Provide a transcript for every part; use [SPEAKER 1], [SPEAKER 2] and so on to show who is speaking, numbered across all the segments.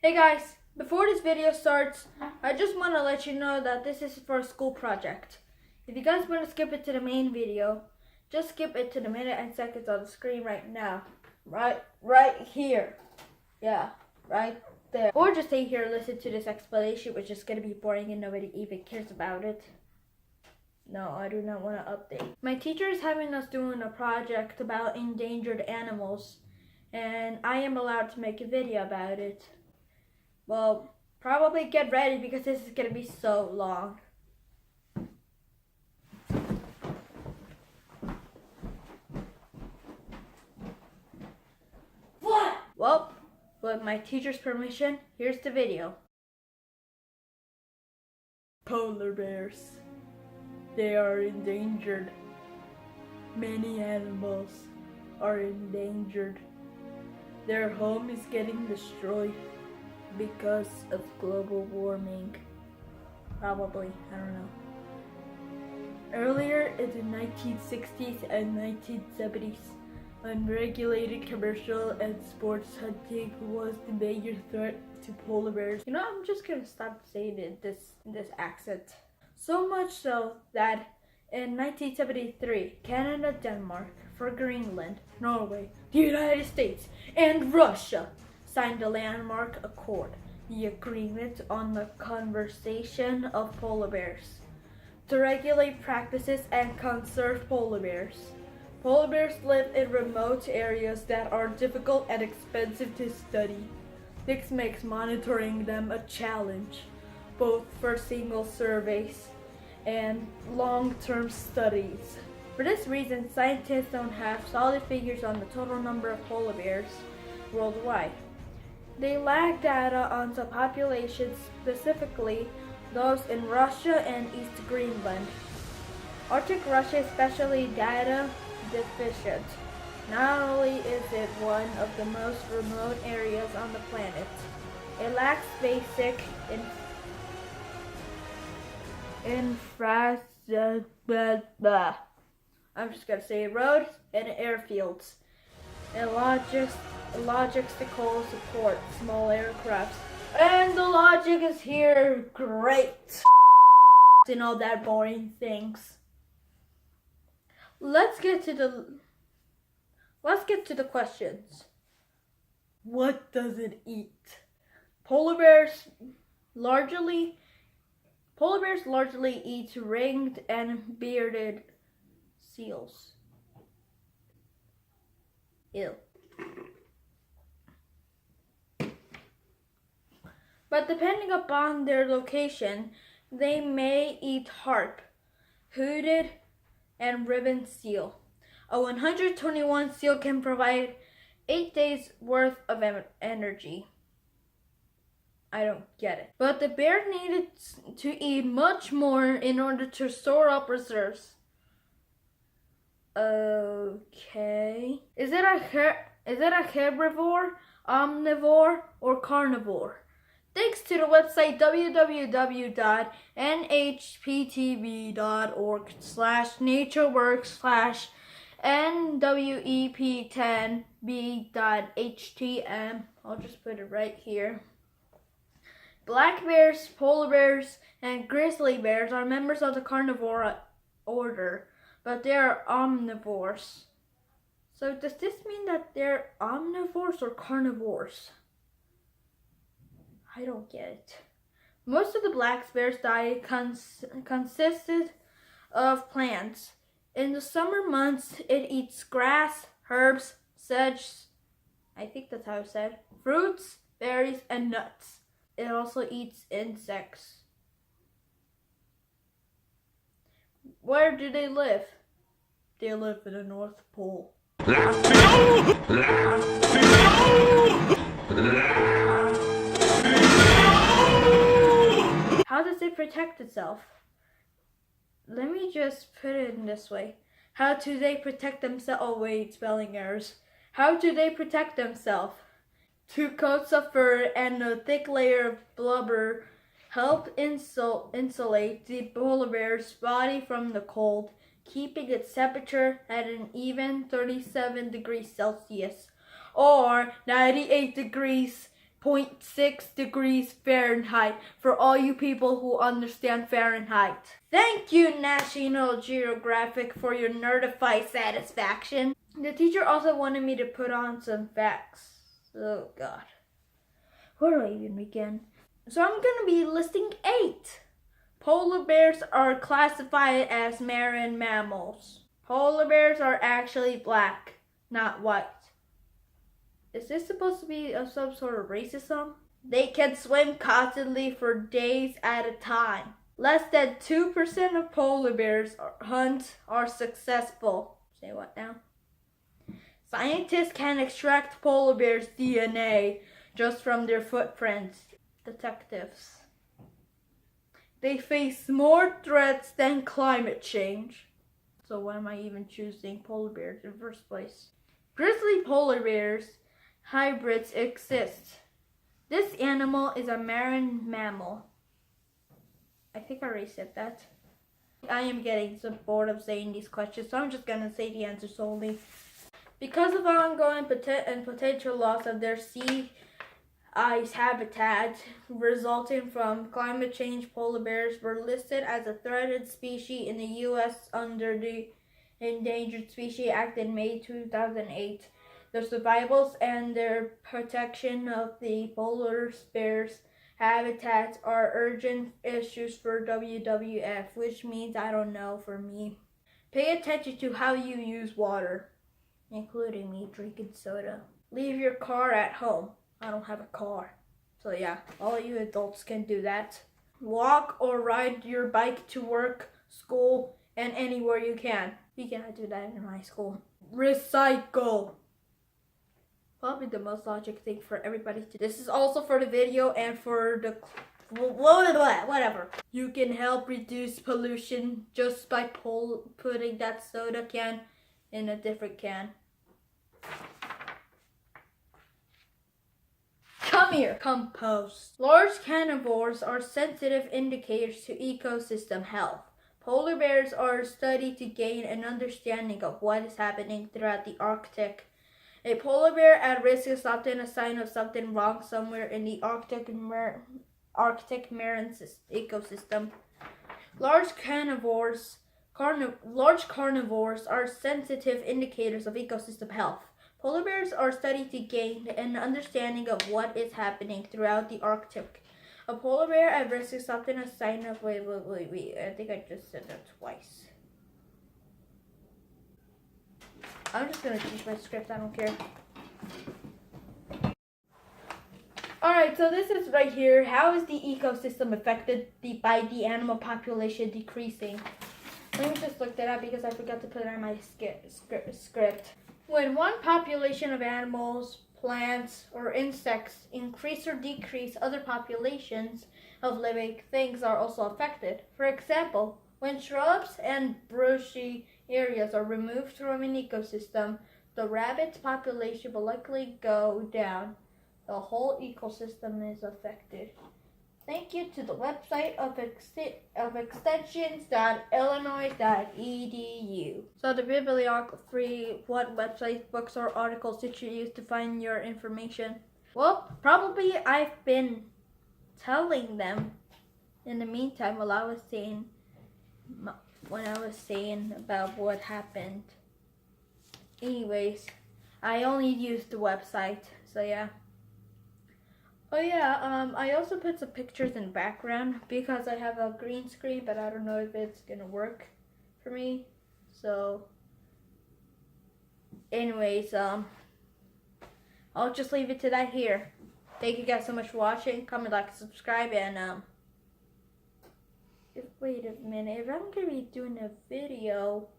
[SPEAKER 1] Hey guys, before this video starts, I just want to let you know that this is for a school project. If you guys want to skip it to the main video, just skip it to the minute and seconds on the screen right now. Right here. Yeah, right there. Or just stay here and listen to this explanation, which is going to be boring and nobody even cares about it. No, I do not want to update. My teacher is having us doing a project about endangered animals, and I am allowed to make a video about it. Well, probably get ready because this is going to be so long. What? Well, with my teacher's permission, here's the video. Polar bears. They are endangered. Many animals are endangered. Their home is getting destroyed because of global warming. Probably, I don't know. Earlier in the 1960s and 1970s, unregulated commercial and sports hunting was the major threat to polar bears. You know, I'm just gonna stop saying it in this accent. So much so that in 1973, Canada, Denmark, for Greenland, Norway, the United States, and Russia signed the landmark accord, the Agreement on the Conservation of Polar Bears, to regulate practices and conserve polar bears. Polar bears live in remote areas that are difficult and expensive to study. This makes monitoring them a challenge, both for single surveys and long-term studies. For this reason, scientists don't have solid figures on the total number of polar bears worldwide. They lack data on the populations, specifically those in Russia and East Greenland. Arctic Russia is especially data deficient. Not only is it one of the most remote areas on the planet, it lacks basic infrastructure. I'm just gonna say roads and airfields, and logistical support, small aircrafts, and the logic is here. Great. And all that boring things. Let's get to the questions. What does it eat? Polar bears largely eat ringed and bearded seals. Ew. But depending upon their location, they may eat harp, hooded, and ribbon seal. A 121 seal can provide 8 days worth of energy. I don't get it. But the bear needed to eat much more in order to store up reserves. Okay. Is it a herbivore, omnivore, or carnivore? Thanks to the website www.nhptv.org/NWEP10B.htm. I'll just put it right here. Black bears, polar bears, and grizzly bears are members of the carnivore order, but they are omnivores. So does this mean that they're omnivores or carnivores? I don't get it. Most of the black bear's diet consisted of plants. In the summer months, it eats grass, herbs, sedge, I think that's how it's said, fruits, berries, and nuts. It also eats insects. Where do they live? They live in the North Pole. How does it protect itself? Let me just put it in this way. How do they protect themselves? Oh wait, spelling errors. How do they protect themselves? 2 coats of fur and a thick layer of blubber help insulate the polar bear's body from the cold, keeping its temperature at an even 37 degrees Celsius or 98 degrees 0.6 degrees Fahrenheit for all you people who understand Fahrenheit. Thank you, National Geographic, for your nerdified satisfaction. The teacher also wanted me to put on some facts. Oh God. Where do I even begin? So I'm gonna be listing 8. Polar bears are classified as marine mammals. Polar bears are actually black, not white. Is this supposed to be some sort of racism? They can swim constantly for days at a time. Less than 2% of polar bears hunts are successful. Say what now? Scientists can extract polar bears' DNA just from their footprints. Detectives. They face more threats than climate change. So why am I even choosing polar bears in the first place? Grizzly polar bears hybrids exist. This animal is a marine mammal. I think I already said that. I am getting so bored of saying these questions, so I'm just gonna say the answers solely. Because of ongoing and potential loss of their sea ice habitat resulting from climate change, polar bears were listed as a threatened species in the U.S. under the Endangered Species Act in May 2008. The survivals and their protection of the polar bears' habitats are urgent issues for WWF, which means I don't know for me. Pay attention to how you use water, including me drinking soda. Leave your car at home. I don't have a car. So yeah, all you adults can do that. Walk or ride your bike to work, school, and anywhere you can. We cannot do that in high school. Recycle. Probably the most logic thing for everybody to do. This is also for the video and for the whatever. You can help reduce pollution just by putting that soda can in a different can. Come here. Compost. Large carnivores are sensitive indicators to ecosystem health. Polar bears are studied to gain an understanding of what is happening throughout the Arctic. A polar bear at risk is often a sign of something wrong somewhere in the Arctic marine ecosystem. Large carnivores are sensitive indicators of ecosystem health. Polar bears are studied to gain an understanding of what is happening throughout the Arctic. A polar bear at risk is often a sign of wait. I think I just said that twice. I'm just gonna change my script, I don't care. Alright, so this is right here. How is the ecosystem affected by the animal population decreasing? Let me just look that up because I forgot to put it on my script. When one population of animals, plants, or insects increase or decrease, other populations of living things are also affected. For example, when shrubs and brushy areas are removed from an ecosystem, the rabbit population will likely go down. The whole ecosystem is affected. Thank you to the website of extensions.illinois.edu. So the bibliography, what websites, books, or articles did you use to find your information? Well, probably I've been telling them in the meantime while I was saying about what happened. Anyways, I only used the website, so yeah. Oh yeah, I also put some pictures in the background because I have a green screen, but I don't know if it's gonna work for me. So, anyways, I'll just leave it to that here. Thank you guys so much for watching. Comment, like, subscribe, and wait a minute. If I'm gonna be doing a video,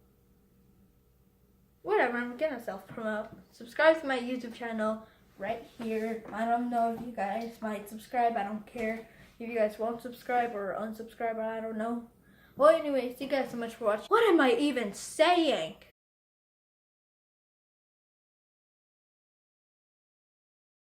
[SPEAKER 1] whatever, I'm gonna self-promote. Subscribe to my YouTube channel right here. I don't know if you guys might subscribe. I don't care if you guys won't subscribe or unsubscribe. I don't know. Well, anyways, thank you guys so much for watching. What am I even saying?